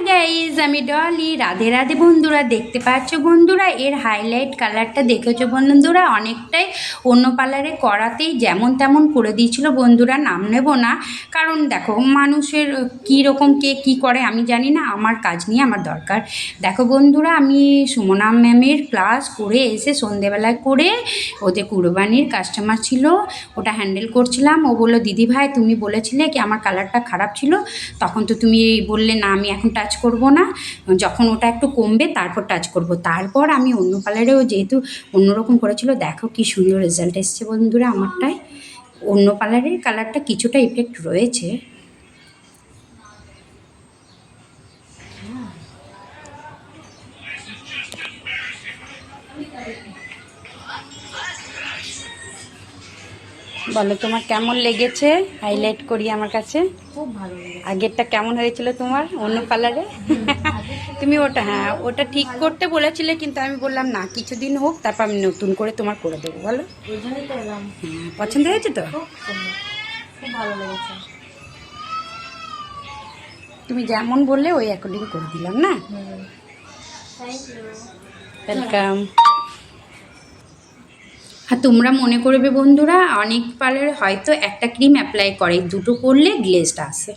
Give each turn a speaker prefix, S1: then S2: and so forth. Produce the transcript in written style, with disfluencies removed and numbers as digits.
S1: Guys, আমি ডলি। রাধে রাধে বন্ধুরা। দেখতে পাচ্ছ বন্ধুরা, এর হাইলাইট কালারটা দেখেছো বন্ধুরা, অনেকটাই অন্য পার্লারে করাতেই যেমন তেমন করে দিয়েছিল বন্ধুরা। নাম নেব না, কারণ দেখো মানুষের কী রকম কে কী করে আমি জানি না, আমার কাজ নিয়ে আমার দরকার। দেখো বন্ধুরা, আমি সুমনা ম্যামের ক্লাস করে এসে সন্ধেবেলায় করে ওদের কুরবানির কাস্টমার ছিল, ওটা হ্যান্ডেল করছিলাম। ও বললো দিদি ভাই তুমি বলেছিলে কি আমার কালারটা খারাপ ছিল, তখন তো তুমি বললে না আমি এখন টাচ করব না, যখন ওটা একটু কমবে তারপর টাচ করব। তারপর আমি অন্য কালারেও যেহেতু অন্যরকম করেছিল, দেখো কি সুন্দর রেজাল্ট এসছে বন্ধুরা আমারটায়। অন্য কালারের কালারটা কিছুটা ইফেক্ট রয়েছে। বলো তোমার কেমন লেগেছে? হাইলাইট করি আমার কাছে
S2: খুব ভালো লেগেছে।
S1: আগেরটা কেমন হয়েছিল তোমার অন্য কালারে? তুমি ওটা, হ্যাঁ ওটা ঠিক করতে বলেছিলে, কিন্তু আমি বললাম না কিছুদিন হোক, তারপর আমি নতুন করে তোমার করে দেবো। বলো,
S2: এই জন্যই তো এলাম।
S1: হ্যাঁ পছন্দ হয়েছে তো?
S2: খুব সুন্দর, খুব ভালো লেগেছে।
S1: তুমি যেমন বললে ওই অ্যাকর্ডিং করে দিলাম না।
S2: Thank you.
S1: ওয়েলকাম। আর তোমরা মনে করবে বন্ধুরা, অনেক পার্লারে হয়তো একটা ক্রিম অ্যাপ্লাই করে, দুটো করলে গ্লেজটা আসে।